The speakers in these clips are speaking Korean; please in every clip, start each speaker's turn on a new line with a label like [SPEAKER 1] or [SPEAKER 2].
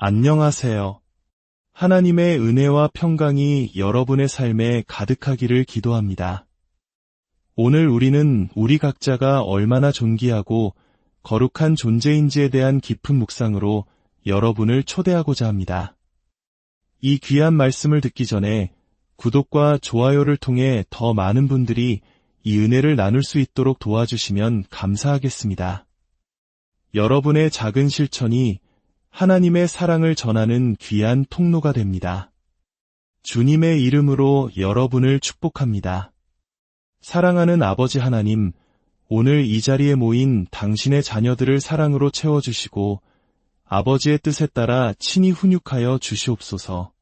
[SPEAKER 1] 안녕하세요. 하나님의 은혜와 평강이 여러분의 삶에 가득하기를 기도합니다. 오늘 우리는 우리 각자가 얼마나 존귀하고 거룩한 존재인지에 대한 깊은 묵상으로 여러분을 초대하고자 합니다. 이 귀한 말씀을 듣기 전에 구독과 좋아요를 통해 더 많은 분들이 이 은혜를 나눌 수 있도록 도와주시면 감사하겠습니다. 여러분의 작은 실천이 하나님의 사랑을 전하는 귀한 통로가 됩니다. 주님의 이름으로 여러분을 축복합니다. 사랑하는 아버지 하나님, 오늘 이 자리에 모인 당신의 자녀들을 사랑으로 채워주시고 아버지의 뜻에 따라 친히 훈육하여 주시옵소서.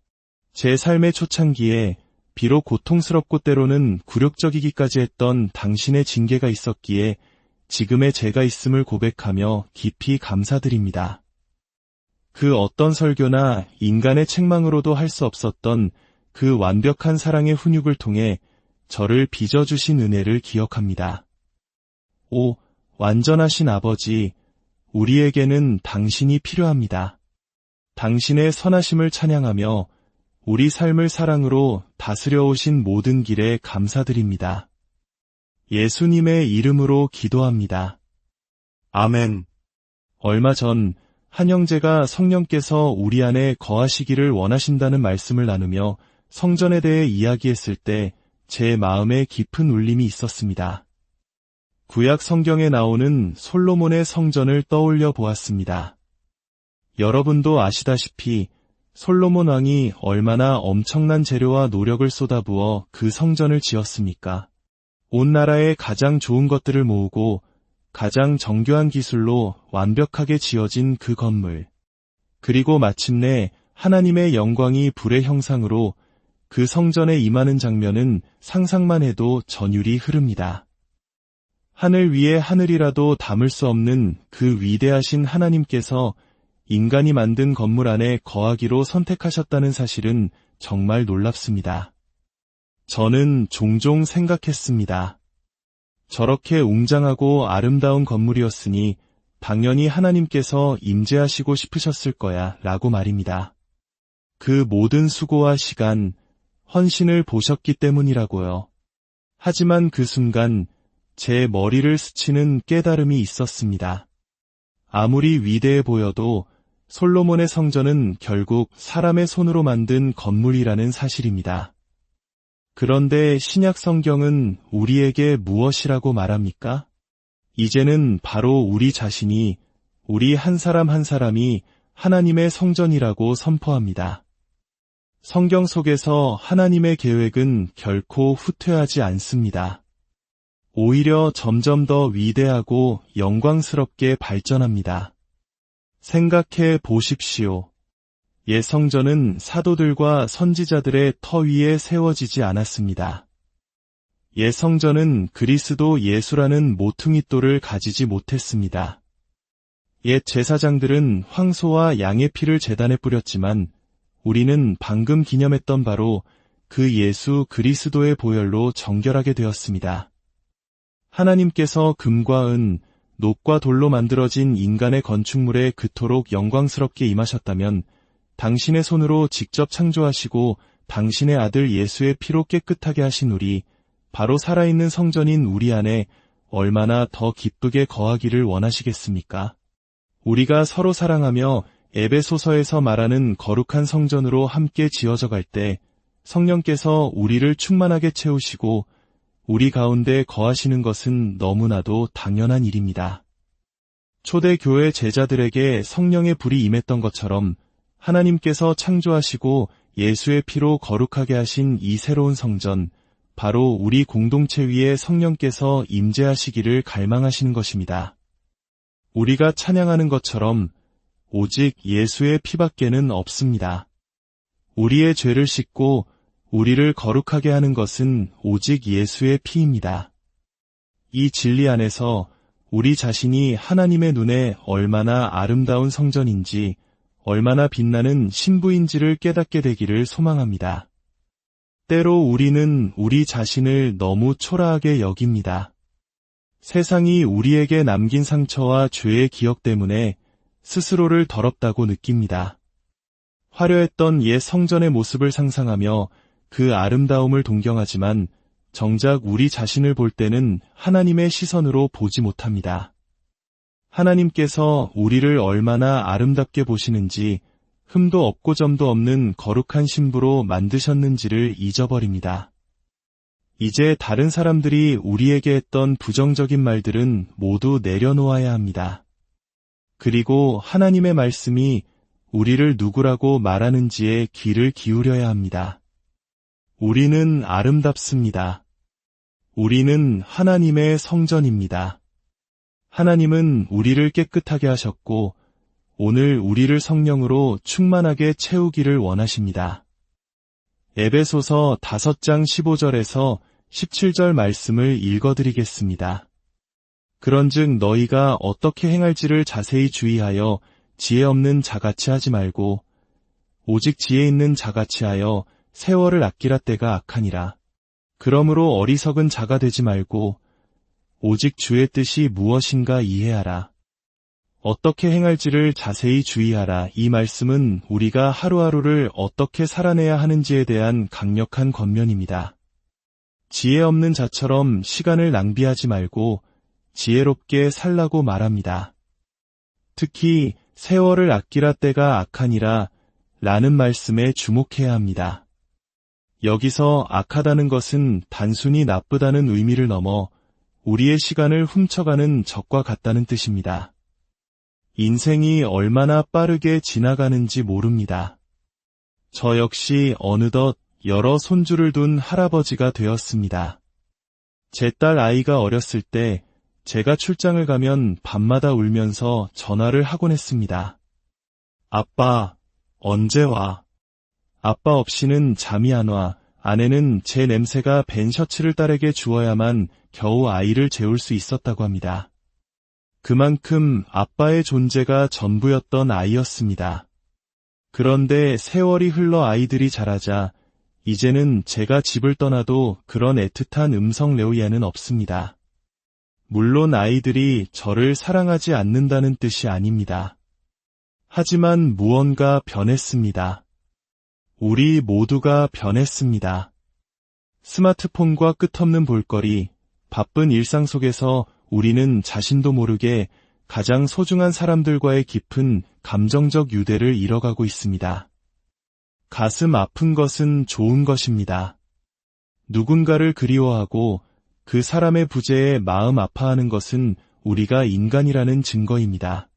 [SPEAKER 1] 제 삶의 초창기에 비록 고통스럽고 때로는 굴욕적이기까지 했던 당신의 징계가 있었기에 지금의 제가 있음을 고백하며 깊이 감사드립니다. 그 어떤 설교나 인간의 책망으로도 할 수 없었던 그 완벽한 사랑의 훈육을 통해 저를 빚어주신 은혜를 기억합니다. 오, 완전하신 아버지, 우리에게는 당신이 필요합니다. 당신의 선하심을 찬양하며 우리 삶을 사랑으로 다스려 오신 모든 길에 감사드립니다. 예수님의 이름으로 기도합니다. 아멘. 얼마 전 한 형제가 성령께서 우리 안에 거하시기를 원하신다는 말씀을 나누며 성전에 대해 이야기했을 때 제 마음에 깊은 울림이 있었습니다. 구약 성경에 나오는 솔로몬의 성전을 떠올려 보았습니다. 여러분도 아시다시피 솔로몬 왕이 얼마나 엄청난 재료와 노력을 쏟아부어 그 성전을 지었습니까? 온 나라의 가장 좋은 것들을 모으고 가장 정교한 기술로 완벽하게 지어진 그 건물. 그리고 마침내 하나님의 영광이 불의 형상으로 그 성전에 임하는 장면은 상상만 해도 전율이 흐릅니다. 하늘 위에 하늘이라도 담을 수 없는 그 위대하신 하나님께서 인간이 만든 건물 안에 거하기로 선택하셨다는 사실은 정말 놀랍습니다. 저는 종종 생각했습니다. 저렇게 웅장하고 아름다운 건물이었으니 당연히 하나님께서 임재하시고 싶으셨을 거야 라고 말입니다. 그 모든 수고와 시간, 헌신을 보셨기 때문이라고요. 하지만 그 순간 제 머리를 스치는 깨달음이 있었습니다. 아무리 위대해 보여도 솔로몬의 성전은 결국 사람의 손으로 만든 건물이라는 사실입니다. 그런데 신약 성경은 우리에게 무엇이라고 말합니까? 이제는 바로 우리 자신이, 우리 한 사람 한 사람이 하나님의 성전이라고 선포합니다. 성경 속에서 하나님의 계획은 결코 후퇴하지 않습니다. 오히려 점점 더 위대하고 영광스럽게 발전합니다. 생각해 보십시오. 옛 성전은 사도들과 선지자들의 터 위에 세워지지 않았습니다. 옛 성전은 그리스도 예수라는 모퉁이돌을 가지지 못했습니다. 옛 제사장들은 황소와 양의 피를 제단에 뿌렸지만 우리는 방금 기념했던 바로 그 예수 그리스도의 보혈로 정결하게 되었습니다. 하나님께서 금과 은, 녹과 돌로 만들어진 인간의 건축물에 그토록 영광스럽게 임하셨다면 당신의 손으로 직접 창조하시고 당신의 아들 예수의 피로 깨끗하게 하신 우리, 바로 살아있는 성전인 우리 안에 얼마나 더 기쁘게 거하기를 원하시겠습니까? 우리가 서로 사랑하며 에베소서에서 말하는 거룩한 성전으로 함께 지어져 갈 때 성령께서 우리를 충만하게 채우시고 우리 가운데 거하시는 것은 너무나도 당연한 일입니다. 초대교회 제자들에게 성령의 불이 임했던 것처럼 하나님께서 창조하시고 예수의 피로 거룩하게 하신 이 새로운 성전, 바로 우리 공동체 위에 성령께서 임재하시기를 갈망하시는 것입니다. 우리가 찬양하는 것처럼 오직 예수의 피밖에는 없습니다. 우리의 죄를 씻고 우리를 거룩하게 하는 것은 오직 예수의 피입니다. 이 진리 안에서 우리 자신이 하나님의 눈에 얼마나 아름다운 성전인지, 얼마나 빛나는 신부인지를 깨닫게 되기를 소망합니다. 때로 우리는 우리 자신을 너무 초라하게 여깁니다. 세상이 우리에게 남긴 상처와 죄의 기억 때문에 스스로를 더럽다고 느낍니다. 화려했던 옛 성전의 모습을 상상하며 그 아름다움을 동경하지만 정작 우리 자신을 볼 때는 하나님의 시선으로 보지 못합니다. 하나님께서 우리를 얼마나 아름답게 보시는지, 흠도 없고 점도 없는 거룩한 신부로 만드셨는지를 잊어버립니다. 이제 다른 사람들이 우리에게 했던 부정적인 말들은 모두 내려놓아야 합니다. 그리고 하나님의 말씀이 우리를 누구라고 말하는지에 귀를 기울여야 합니다. 우리는 아름답습니다. 우리는 하나님의 성전입니다. 하나님은 우리를 깨끗하게 하셨고 오늘 우리를 성령으로 충만하게 채우기를 원하십니다. 에베소서 5장 15절에서 17절 말씀을 읽어드리겠습니다. 그런즉 너희가 어떻게 행할지를 자세히 주의하여 지혜 없는 자같이 하지 말고 오직 지혜 있는 자같이 하여 세월을 아끼라 때가 악하니라. 그러므로 어리석은 자가 되지 말고 오직 주의 뜻이 무엇인가 이해하라. 어떻게 행할지를 자세히 주의하라. 이 말씀은 우리가 하루하루를 어떻게 살아내야 하는지에 대한 강력한 권면입니다. 지혜 없는 자처럼 시간을 낭비하지 말고 지혜롭게 살라고 말합니다. 특히 세월을 아끼라 때가 악하니라 라는 말씀에 주목해야 합니다. 여기서 악하다는 것은 단순히 나쁘다는 의미를 넘어 우리의 시간을 훔쳐가는 적과 같다는 뜻입니다. 인생이 얼마나 빠르게 지나가는지 모릅니다. 저 역시 어느덧 여러 손주를 둔 할아버지가 되었습니다. 제 딸 아이가 어렸을 때 제가 출장을 가면 밤마다 울면서 전화를 하곤 했습니다. 아빠, 언제 와? 아빠 없이는 잠이 안 와. 아내는 제 냄새가 밴 셔츠를 딸에게 주어야만 겨우 아이를 재울 수 있었다고 합니다. 그만큼 아빠의 존재가 전부였던 아이였습니다. 그런데 세월이 흘러 아이들이 자라자 이제는 제가 집을 떠나도 그런 애틋한 음성 레오야는 없습니다. 물론 아이들이 저를 사랑하지 않는다는 뜻이 아닙니다. 하지만 무언가 변했습니다. 우리 모두가 변했습니다. 스마트폰과 끝없는 볼거리, 바쁜 일상 속에서 우리는 자신도 모르게 가장 소중한 사람들과의 깊은 감정적 유대를 잃어가고 있습니다. 가슴 아픈 것은 좋은 것입니다. 누군가를 그리워하고 그 사람의 부재에 마음 아파하는 것은 우리가 인간이라는 증거입니다.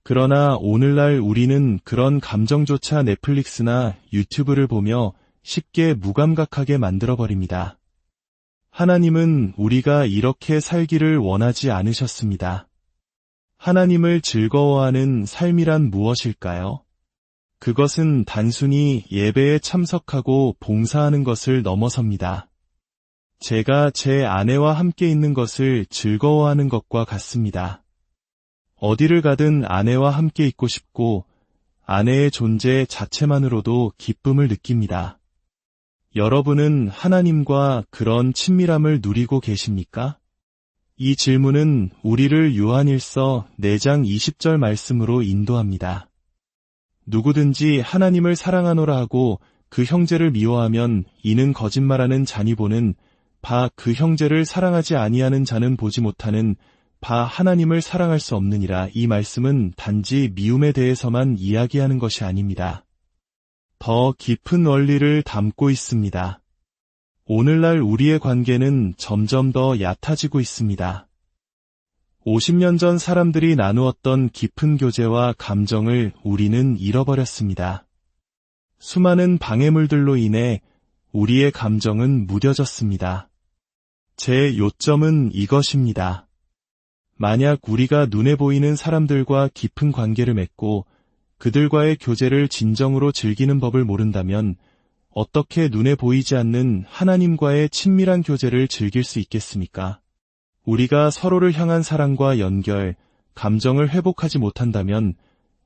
[SPEAKER 1] 그러나 오늘날 우리는 그런 감정조차 넷플릭스나 유튜브를 보며 쉽게 무감각하게 만들어버립니다. 하나님은 우리가 이렇게 살기를 원하지 않으셨습니다. 하나님을 즐거워하는 삶이란 무엇일까요? 그것은 단순히 예배에 참석하고 봉사하는 것을 넘어섭니다. 제가 제 아내와 함께 있는 것을 즐거워하는 것과 같습니다. 어디를 가든 아내와 함께 있고 싶고 아내의 존재 자체만으로도 기쁨을 느낍니다. 여러분은 하나님과 그런 친밀함을 누리고 계십니까? 이 질문은 우리를 요한일서 4장 20절 말씀으로 인도합니다. 누구든지 하나님을 사랑하노라 하고 그 형제를 미워하면 이는 거짓말하는 자니 보는 바 그 형제를 사랑하지 아니하는 자는 보지 못하는 바 하나님을 사랑할 수 없느니라. 이 말씀은 단지 미움에 대해서만 이야기하는 것이 아닙니다. 더 깊은 원리를 담고 있습니다. 오늘날 우리의 관계는 점점 더 얕아지고 있습니다. 50년 전 사람들이 나누었던 깊은 교제와 감정을 우리는 잃어버렸습니다. 수많은 방해물들로 인해 우리의 감정은 무뎌졌습니다. 제 요점은 이것입니다. 만약 우리가 눈에 보이는 사람들과 깊은 관계를 맺고 그들과의 교제를 진정으로 즐기는 법을 모른다면 어떻게 눈에 보이지 않는 하나님과의 친밀한 교제를 즐길 수 있겠습니까? 우리가 서로를 향한 사랑과 연결, 감정을 회복하지 못한다면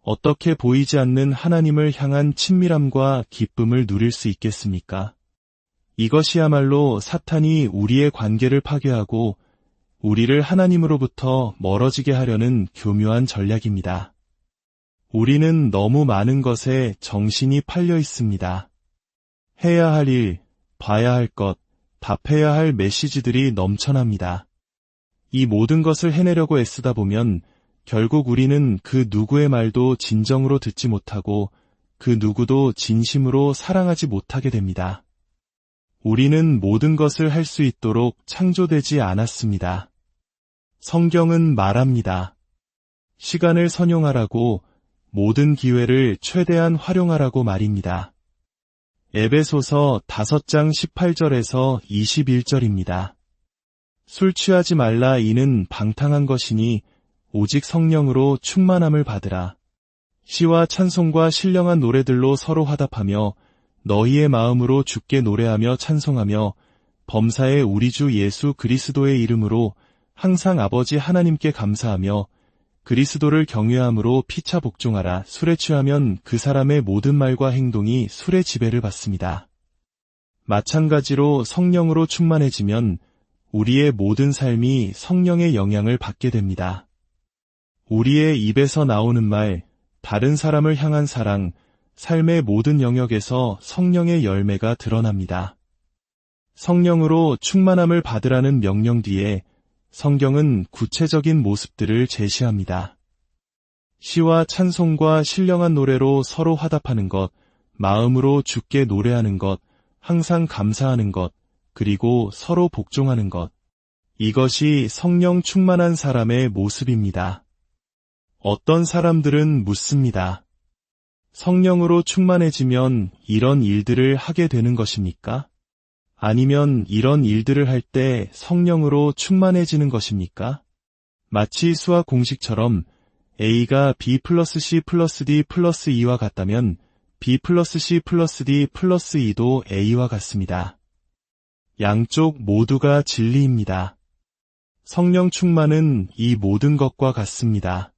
[SPEAKER 1] 어떻게 보이지 않는 하나님을 향한 친밀함과 기쁨을 누릴 수 있겠습니까? 이것이야말로 사탄이 우리의 관계를 파괴하고 우리를 하나님으로부터 멀어지게 하려는 교묘한 전략입니다. 우리는 너무 많은 것에 정신이 팔려 있습니다. 해야 할 일, 봐야 할 것, 답해야 할 메시지들이 넘쳐납니다. 이 모든 것을 해내려고 애쓰다 보면 결국 우리는 그 누구의 말도 진정으로 듣지 못하고 그 누구도 진심으로 사랑하지 못하게 됩니다. 우리는 모든 것을 할 수 있도록 창조되지 않았습니다. 성경은 말합니다. 시간을 선용하라고, 모든 기회를 최대한 활용하라고 말입니다. 에베소서 5장 18절에서 21절입니다. 술 취하지 말라 이는 방탕한 것이니 오직 성령으로 충만함을 받으라. 시와 찬송과 신령한 노래들로 서로 화답하며 너희의 마음으로 주께 노래하며 찬송하며 범사의 우리 주 예수 그리스도의 이름으로 항상 아버지 하나님께 감사하며 그리스도를 경외함으로 피차 복종하라. 술에 취하면 그 사람의 모든 말과 행동이 술의 지배를 받습니다. 마찬가지로 성령으로 충만해지면 우리의 모든 삶이 성령의 영향을 받게 됩니다. 우리의 입에서 나오는 말, 다른 사람을 향한 사랑, 삶의 모든 영역에서 성령의 열매가 드러납니다. 성령으로 충만함을 받으라는 명령 뒤에 성경은 구체적인 모습들을 제시합니다. 시와 찬송과 신령한 노래로 서로 화답하는 것, 마음으로 주께 노래하는 것, 항상 감사하는 것, 그리고 서로 복종하는 것. 이것이 성령 충만한 사람의 모습입니다. 어떤 사람들은 묻습니다. 성령으로 충만해지면 이런 일들을 하게 되는 것입니까? 아니면 이런 일들을 할 때 성령으로 충만해지는 것입니까? 마치 수학 공식처럼 A가 B 플러스 C 플러스 D 플러스 E와 같다면 B 플러스 C 플러스 D 플러스 E도 A와 같습니다. 양쪽 모두가 진리입니다. 성령 충만은 이 모든 것과 같습니다.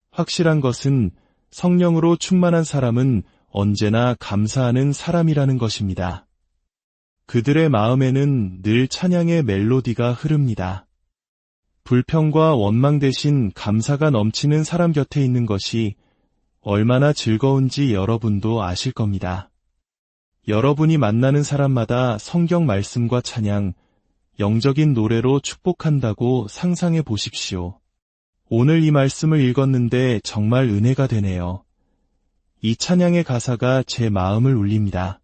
[SPEAKER 1] 확실한 것은 성령으로 충만한 사람은 언제나 감사하는 사람이라는 것입니다. 그들의 마음에는 늘 찬양의 멜로디가 흐릅니다. 불평과 원망 대신 감사가 넘치는 사람 곁에 있는 것이 얼마나 즐거운지 여러분도 아실 겁니다. 여러분이 만나는 사람마다 성경 말씀과 찬양, 영적인 노래로 축복한다고 상상해 보십시오. 오늘 이 말씀을 읽었는데 정말 은혜가 되네요. 이 찬양의 가사가 제 마음을 울립니다.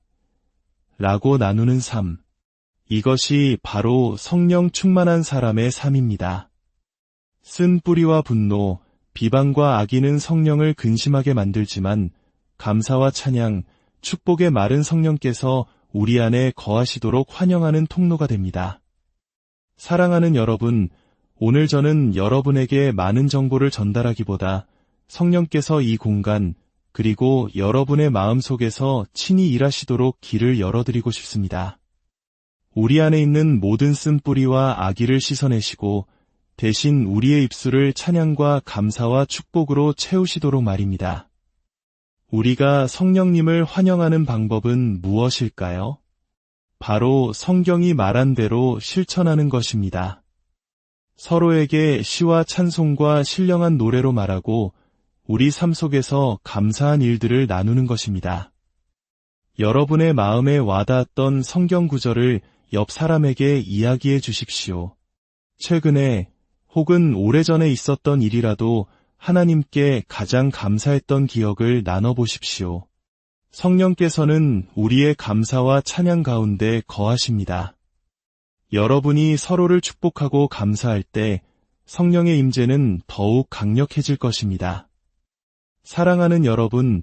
[SPEAKER 1] 라고 나누는 삶. 이것이 바로 성령 충만한 사람의 삶입니다. 쓴 뿌리와 분노, 비방과 악의는 성령을 근심하게 만들지만 감사와 찬양, 축복의 마른 성령께서 우리 안에 거하시도록 환영하는 통로가 됩니다. 사랑하는 여러분, 오늘 저는 여러분에게 많은 정보를 전달하기보다 성령께서 이 공간, 그리고 여러분의 마음속에서 친히 일하시도록 길을 열어드리고 싶습니다. 우리 안에 있는 모든 쓴뿌리와 악의를 씻어내시고 대신 우리의 입술을 찬양과 감사와 축복으로 채우시도록 말입니다. 우리가 성령님을 환영하는 방법은 무엇일까요? 바로 성경이 말한 대로 실천하는 것입니다. 서로에게 시와 찬송과 신령한 노래로 말하고 우리 삶 속에서 감사한 일들을 나누는 것입니다. 여러분의 마음에 와닿았던 성경 구절을 옆 사람에게 이야기해 주십시오. 최근에 혹은 오래전에 있었던 일이라도 하나님께 가장 감사했던 기억을 나눠보십시오. 성령께서는 우리의 감사와 찬양 가운데 거하십니다. 여러분이 서로를 축복하고 감사할 때 성령의 임재는 더욱 강력해질 것입니다. 사랑하는 여러분,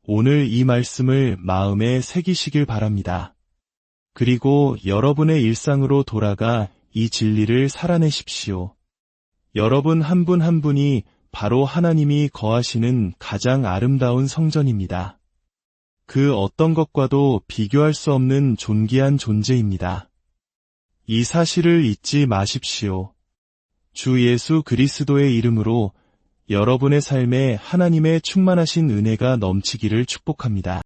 [SPEAKER 1] 오늘 이 말씀을 마음에 새기시길 바랍니다. 그리고 여러분의 일상으로 돌아가 이 진리를 살아내십시오. 여러분 한 분 한 분이 바로 하나님이 거하시는 가장 아름다운 성전입니다. 그 어떤 것과도 비교할 수 없는 존귀한 존재입니다. 이 사실을 잊지 마십시오. 주 예수 그리스도의 이름으로 여러분의 삶에 하나님의 충만하신 은혜가 넘치기를 축복합니다.